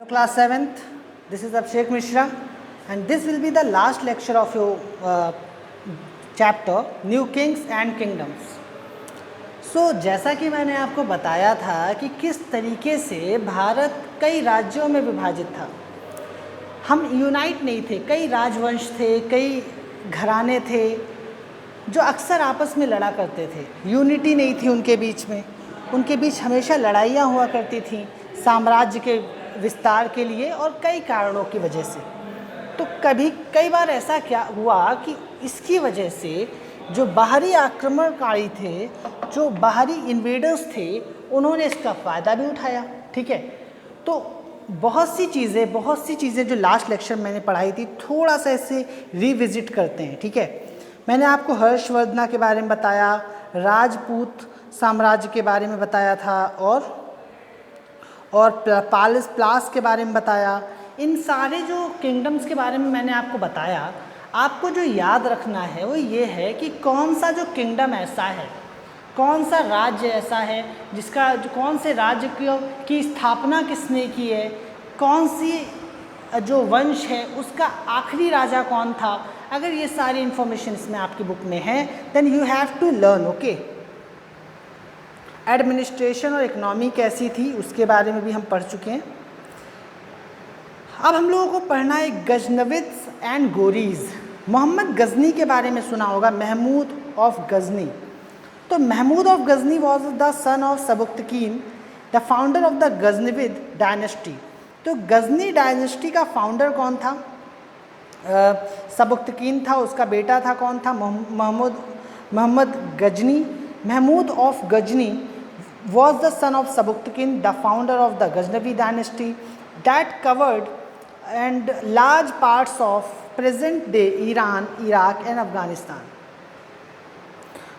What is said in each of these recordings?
Class 7th, this is Abhishek Mishra and this will be the last lecture of your chapter New Kings and Kingdoms. So जैसा कि मैंने आपको बताया था कि किस तरीके से भारत कई राज्यों में विभाजित था. हम यूनाइट नहीं थे, कई राजवंश थे, कई घराने थे जो अक्सर आपस में लड़ा करते थे. यूनिटी नहीं थी उनके बीच हमेशा लड़ाइयाँ हुआ करती थी साम्राज्य के विस्तार के लिए और कई कारणों की वजह से. तो कई बार ऐसा क्या हुआ कि इसकी वजह से जो बाहरी आक्रमणकारी थे, जो बाहरी इन्वेडर्स थे, उन्होंने इसका फ़ायदा भी उठाया. ठीक है, तो बहुत सी चीज़ें जो लास्ट लेक्चर मैंने पढ़ाई थी, थोड़ा सा इसे रिविज़िट करते हैं. ठीक है, मैंने आपको हर्षवर्धन के बारे में बताया, राजपूत साम्राज्य के बारे में बताया था और प्लास के बारे में बताया. इन सारे जो किंगडम्स के बारे में मैंने आपको बताया. आपको जो याद रखना है वो ये है कि कौन सा जो किंगडम ऐसा है, कौन सा राज्य ऐसा है कौन से राज्य की स्थापना किसने की है, कौन सी जो वंश है उसका आखिरी राजा कौन था. अगर ये सारी इन्फॉर्मेशन इसमें आपकी बुक में है then you have to learn. Okay, administration और इकोनॉमी कैसी थी उसके बारे में भी हम पढ़ चुके हैं. अब हम लोगों को पढ़ना है गजनविद्स एंड गोरीज. मोहम्मद गजनी के बारे में सुना होगा, महमूद ऑफ गजनी. तो Mahmud of Ghazni was the son of Sabuktigin, the founder of the Ghaznavid dynasty. तो गजनी डायनेस्टी का फाउंडर कौन था? सबुक्तकीन था, उसका बेटा था कौन था? Mohammad Ghazni. Mahmud of Ghazni was the son of Sabuktakin, the founder of the Ghaznavi dynasty that covered and large parts of present day Iran, Iraq and Afghanistan.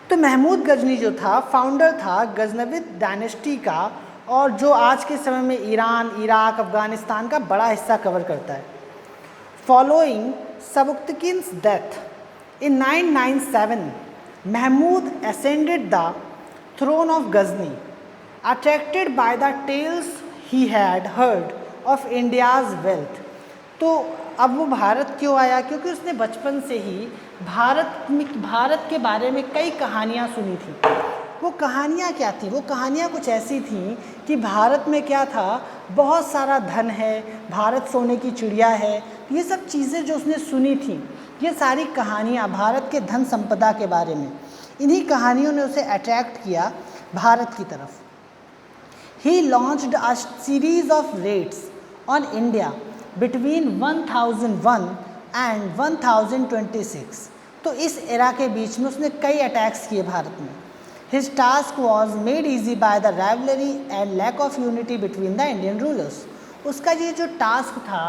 तो महमूद गजनी जो था फाउंडर था गजनविद डायनेस्टी का और जो आज के समय में ईरान, इराक, अफगानिस्तान का बड़ा हिस्सा कवर करता है. Following Sabuktigin's death in 997, Mahmud ascended the throne of Ghazni, attracted by the tales he had heard of India's wealth. तो अब वो भारत क्यों आया? क्योंकि उसने बचपन से ही भारत के बारे में कई कहानियाँ सुनी थी. वो कहानियाँ क्या थी? वो कहानियाँ कुछ ऐसी थी कि भारत में क्या था, बहुत सारा धन है, भारत सोने की चिड़िया है. ये सब चीज़ें जो उसने सुनी थी, ये सारी कहानियाँ भारत के धन संपदा के बारे में, इन्हीं कहानियों ने उसे अट्रैक्ट किया भारत की तरफ. He launched a series of raids on India between 1001 and 1026. तो इस एरा के बीच में उसने कई अटैक्स किए भारत में. His task was made easy by the rivalry and lack of unity between the Indian rulers. उसका ये जो टास्क था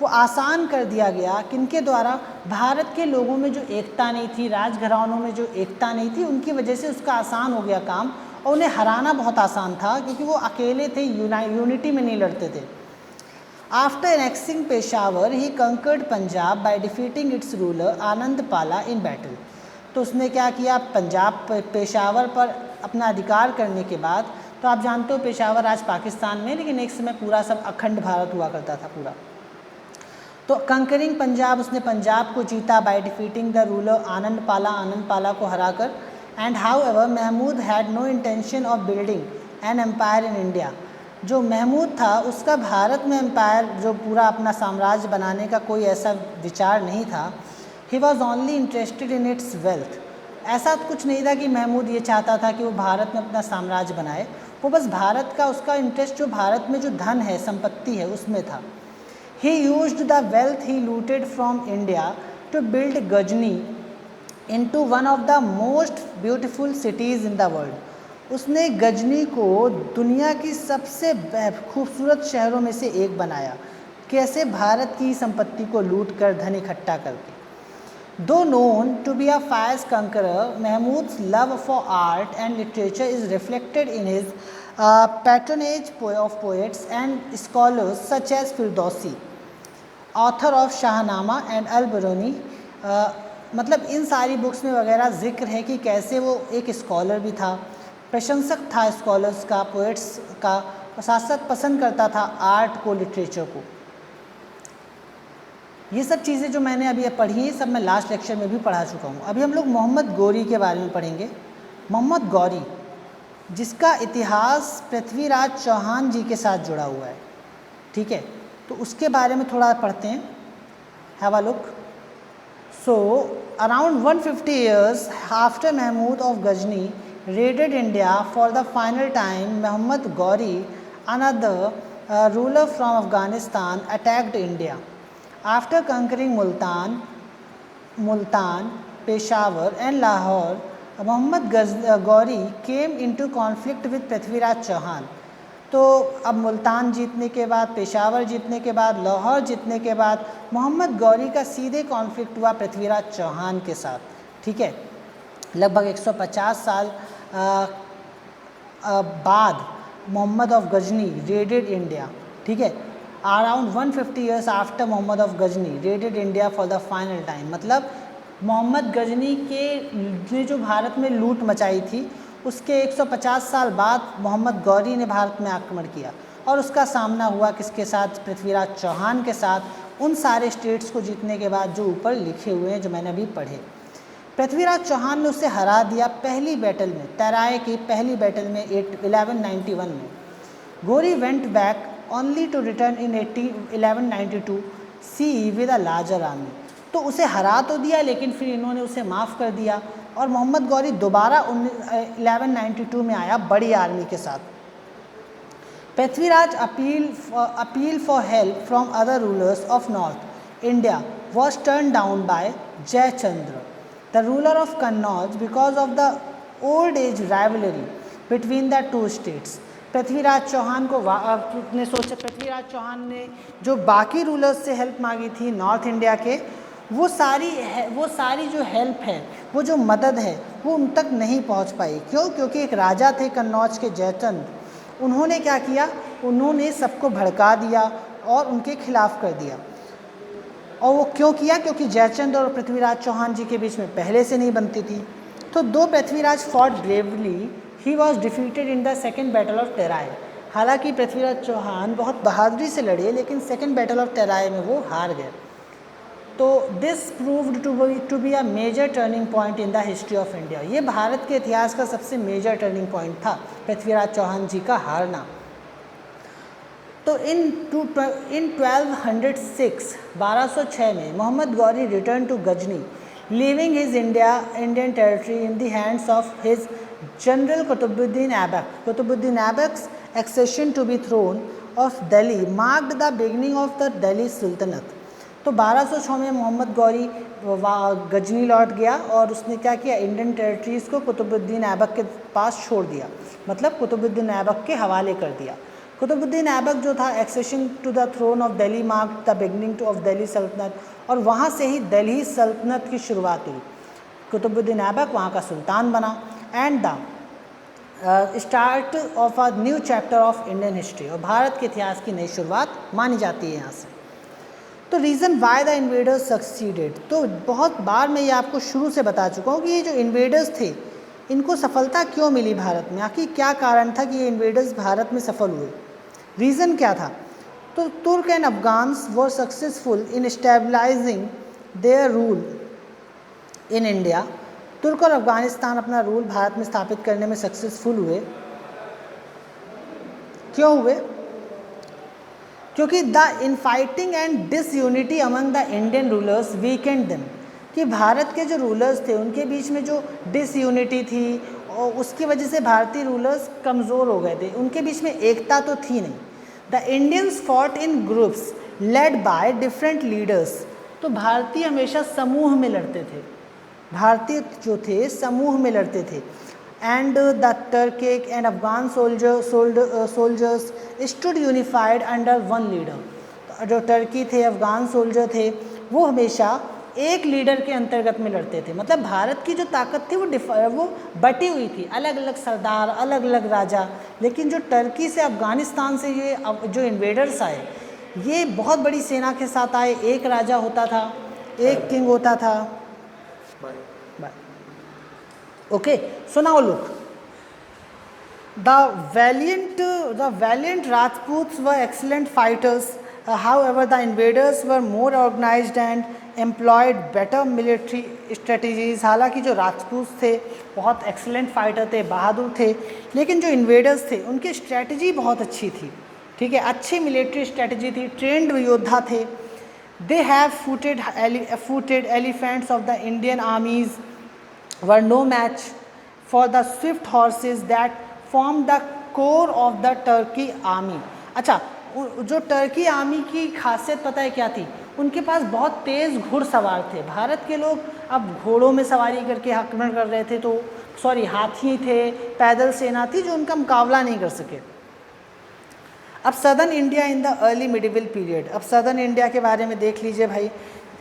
वो आसान कर दिया गया किनके द्वारा? भारत के लोगों में जो एकता नहीं थी, राजघरानों में जो एकता नहीं थी, उनकी वजह से उसका आसान हो गया काम और उन्हें हराना बहुत आसान था क्योंकि वो अकेले थे, यूनिटी में नहीं लड़ते थे. After annexing Peshawar he conquered Punjab by defeating its ruler Anand Pala in battle. तो उसने क्या किया? पंजाब पेशावर पर अपना अधिकार करने के बाद, तो आप जानते हो पेशावर आज पाकिस्तान में, लेकिन एक समय पूरा सब अखंड भारत हुआ करता था पूरा. तो कंकरिंग पंजाब, उसने पंजाब को जीता बाय डिफीटिंग द रूलर आनंद पाला को हराकर. And however Mahmud had no intention of building an empire in India. जो महमूद था उसका भारत में एम्पायर, जो पूरा अपना साम्राज्य बनाने का कोई ऐसा विचार नहीं था. He was only interested in its wealth. ऐसा कुछ नहीं था कि महमूद ये चाहता था कि वो भारत में अपना साम्राज्य बनाए. वो बस भारत का, उसका इंटरेस्ट जो भारत में जो धन है, संपत्ति है, उसमें था. He used the wealth he looted from India to build Ghazni into one of the most beautiful cities in the world. उसने गजनी को दुनिया की सबसे खूबसूरत शहरों में से एक बनाया. कैसे? भारत की संपत्ति को लूट कर, धन इकट्ठा करके. Though known to be a fierce conqueror, Mahmud's love for art and literature is reflected in his patronage of poets and scholars such as Firdausi, author of Shahnama and Al-Biruni. मतलब इन सारी बुक्स में वगैरह जिक्र है कि कैसे वो एक स्कॉलर भी था, प्रशंसक था स्कॉलर्स का, पोएट्स का, और साथ साथ पसंद करता था आर्ट को, लिटरेचर को। ये सब चीज़ें जो मैंने अभी पढ़ी हैं सब मैं लास्ट लेक्चर में भी पढ़ा चुका हूँ। अभी हम लोग मोहम्मद गौरी के बारे में पढ़ेंगे। मोहम्मद गौरी, जिसका इतिहास पृथ्वीराज चौहान जी के साथ जुड़ा हुआ है, ठीक है, तो उसके बारे में थोड़ा पढ़ते हैं। Have a look. So around 150 years after Mahmud of Ghazni raided India for the final time, Muhammad Ghori, another ruler from Afghanistan, attacked India. After conquering Multan, Peshawar and Lahore, Muhammad Ghori came into conflict with Prithviraj Chauhan. तो अब मुल्तान जीतने के बाद, पेशावर जीतने के बाद, लाहौर जीतने के बाद मोहम्मद गौरी का सीधे कॉन्फ्लिक्ट हुआ पृथ्वीराज चौहान के साथ, ठीक है। लगभग 150 साल बाद Mohammad of Ghazni raided India, ठीक है। Around 150 years after Mohammad of Ghazni raided India for the final time, मतलब मोहम्मद गजनी के जो भारत में लूट मचाई थी उसके 150 साल बाद मोहम्मद गौरी ने भारत में आक्रमण किया और उसका सामना हुआ किसके साथ? पृथ्वीराज चौहान के साथ, उन सारे स्टेट्स को जीतने के बाद जो ऊपर लिखे हुए हैं जो मैंने अभी पढ़े। पृथ्वीराज चौहान ने उसे हरा दिया पहली बैटल में, तराए की पहली बैटल में 1191 में। Ghori went back only to return in 1192 C with a larger army. तो उसे हरा तो दिया लेकिन फिर इन्होंने उसे माफ़ कर दिया और मोहम्मद गौरी दोबारा 1192 में आया बड़ी आर्मी के साथ। Prithviraj appeal for help from other rulers of north India was turn down by Jaichandra, the ruler of Kannauj, because of the old age rivalry between the two states. Prithviraj Chauhan को ने सोचा, पृथ्वीराज चौहान ने जो बाकी रूलर्स से हेल्प मांगी थी नॉर्थ इंडिया के, वो सारी जो हेल्प है, वो जो मदद है, वो उन तक नहीं पहुंच पाई। क्यों? क्योंकि एक राजा थे कन्नौज के जयचंद, उन्होंने क्या किया, उन्होंने सबको भड़का दिया और उनके खिलाफ कर दिया। और वो क्यों किया? क्योंकि जयचंद और पृथ्वीराज चौहान जी के बीच में पहले से नहीं बनती थी। तो दो Prithviraj fought bravely, he was defeated in the second battle of try. हालांकि पृथ्वीराज चौहान बहुत बहादुरी से लड़े लेकिन सेकेंड बैटल ऑफ टेराई में वो हार गए। तो this proved to be a major turning point in the history of India. ये भारत के इतिहास का सबसे मेजर टर्निंग पॉइंट था पृथ्वीराज चौहान जी का हारना। तो इन 1206 में Mohammad Ghori return to Ghazni, leaving his Indian territory in the hands of his general Qutbuddin Aibak. Qutbuddin Aibak's accession to be throne of Delhi marked the beginning of the Delhi Sultanate. तो 1206 में मोहम्मद गौरी गजनी लौट गया और उसने क्या किया, इंडियन टेरिटरीज़ को कुतुबुद्दीन ऐबक के पास छोड़ दिया, मतलब कुतुबुद्दीन ऐबक के हवाले कर दिया। कुतुबुद्दीन ऐबक जो था, accession to the throne of Delhi marked the beginning of Delhi Sultanate, और वहाँ से ही दिल्ली सल्तनत की शुरुआत हुई। कुतुबुद्दीन ऐबक वहाँ का सुल्तान बना and the start of a new chapter of Indian history, और भारत के इतिहास की नई शुरुआत मानी जाती है यहाँ से। तो reason why the invaders succeeded, तो बहुत बार मैं ये आपको शुरू से बता चुका हूँ कि ये जो इन्वेडर्स थे इनको सफलता क्यों मिली भारत में, आखिर क्या कारण था कि ये इन्वेडर्स भारत में सफल हुए, रीज़न क्या था। तो Turk and Afghans were successful in stabilising their rule in India. तुर्क और अफगानिस्तान अपना रूल भारत में स्थापित करने में सक्सेसफुल हुए। क्यों हुए? क्योंकि the infighting and disunity among the Indian rulers weekend them, कि भारत के जो रूलर्स थे उनके बीच में जो डिसयूनिटी थी और उसकी वजह से भारतीय रूलर्स कमज़ोर हो गए थे, उनके बीच में एकता तो थी नहीं। The Indians fought in groups led by different leaders, तो भारतीय हमेशा समूह में लड़ते थे, भारतीय जो थे समूह में लड़ते थे। And the Turkic and Afghan soldiers stood unified under one leader, जो टर्की थे, अफगान सोल्जर थे, वो हमेशा एक लीडर के अंतर्गत में लड़ते थे। मतलब भारत की जो ताकत थी वो बटी हुई थी, अलग अलग सरदार, अलग अलग राजा। लेकिन जो टर्की से, अफगानिस्तान से ये जो इन्वेडर्स आए, ये बहुत बड़ी सेना के साथ आए, एक राजा होता था, एक किंग होता था। Okay, so now look, The valiant Rajputs were excellent fighters. However, the invaders were more organized and employed better military strategies. हालांकि जो राजपूत थे बहुत एक्सीलेंट फाइटर थे, बहादुर थे, लेकिन जो इन्वेडर्स थे उनकी स्ट्रेटजी बहुत अच्छी थी, ठीक है, अच्छी मिलिट्री स्ट्रेटजी थी, ट्रेंड योद्धा थे. They have footed elephants of the Indian armies were no match for the swift horses that formed the core of the Turkey army. अच्छा, जो टर्की आर्मी की खासियत पता है क्या थी? उनके पास बहुत तेज़ घुड़सवार थे. भारत के लोग अब घोड़ों में सवारी करके आक्रमण कर रहे थे, तो हाथी थे, पैदल सेना थी जो उनका मुकाबला नहीं कर सके. अब southern India in the early medieval period, अब सदर्न इंडिया के बारे में देख लीजिए भाई.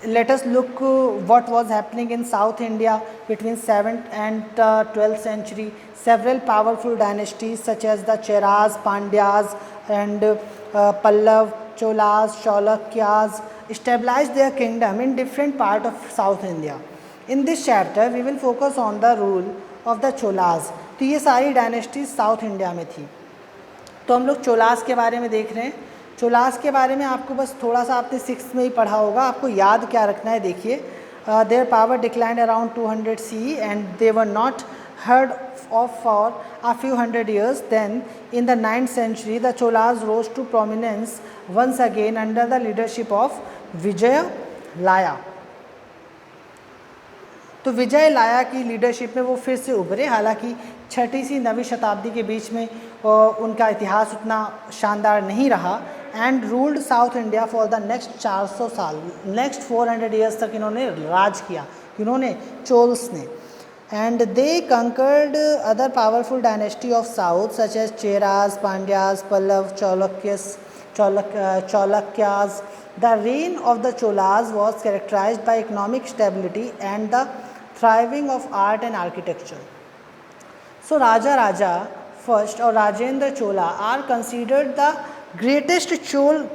Let us look what was happening in South India between 7th and 12th century. Several powerful dynasties such as the Cheras, Pandyas and Pallav, Cholas, Chalukyas established their kingdom in different parts of South India. In this chapter, we will focus on the rule of the Cholas. तो ये सारी dynasties south India में थी. तो हम लोग चोलास के बारे में देख रहे हैं. चोलास के बारे में आपको बस थोड़ा सा आपने 6th में ही पढ़ा होगा, आपको याद क्या रखना है देखिए. Their power declined around 200 CE and they were not heard of for a few hundred years. Then in the 9th century the Cholas rose to prominence once again under the leadership of Vijaya Laya. तो विजय लाया की leadership में वो फिर से उभरे. हालांकि 6वीं से 9वीं शताब्दी के बीच में उनका इतिहास उतना शानदार नहीं रहा. And ruled south India for the next 400 साल, नेक्स्ट 400 ईयर्स तक इन्होंने राज किया. इन्होंने चोल्स ने. And they conquered other powerful dynasty of south such as Cheras, Pandyas, Pallava, Chalukyas. The reign of the Cholas was characterized by economic stability and the thriving of art and architecture. So Raja first or Rajendra Chola are considered the greatest Chol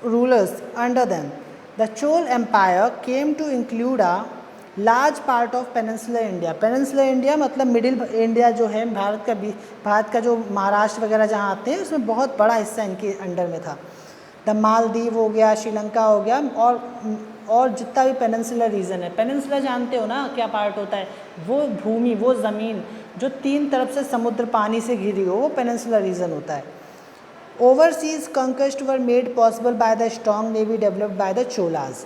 rulers under them. The Chol empire came to include a large part of peninsular India. Peninsular India मतलब middle India जो है भारत का जो महाराष्ट्र वगैरह जहाँ आते हैं उसमें बहुत बड़ा हिस्सा इनके अंडर में था. द मालदीव हो गया, श्रीलंका हो गया और जितना भी पेनिनसुलर रीजन है. पेनिनसुलर जानते हो ना क्या पार्ट होता है? वो भूमि, वो ज़मीन जो 3 तरफ से समुद्र पानी से घिरी हो, वो पेनिनसुलर रीजन होता है. Overseas conquest were made possible by the strong navy developed by the Cholas.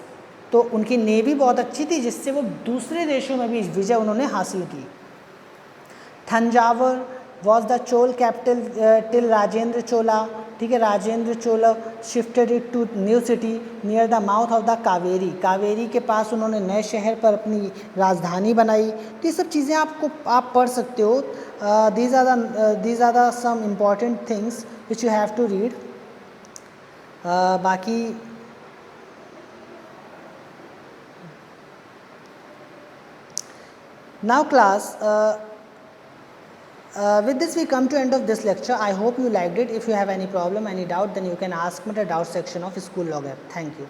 तो उनकी नेवी बहुत अच्छी थी जिससे वो दूसरे देशों में भी विजय उन्होंने हासिल की. Thanjavur was the Chola capital till Rajendra Chola. ठीक है, Rajendra Chola shifted it to new city near the mouth of the Kaveri. Kaveri के पास उन्होंने नए शहर पर अपनी राजधानी बनाई. तो ये सब चीज़ें आप पढ़ सकते हो. These are the some important things which you have to read. बाकी now class, with this we come to end of this lecture. I hope you liked it. If you have any problem, any doubt, then you can ask me at the doubt section of School Log app. Thank you.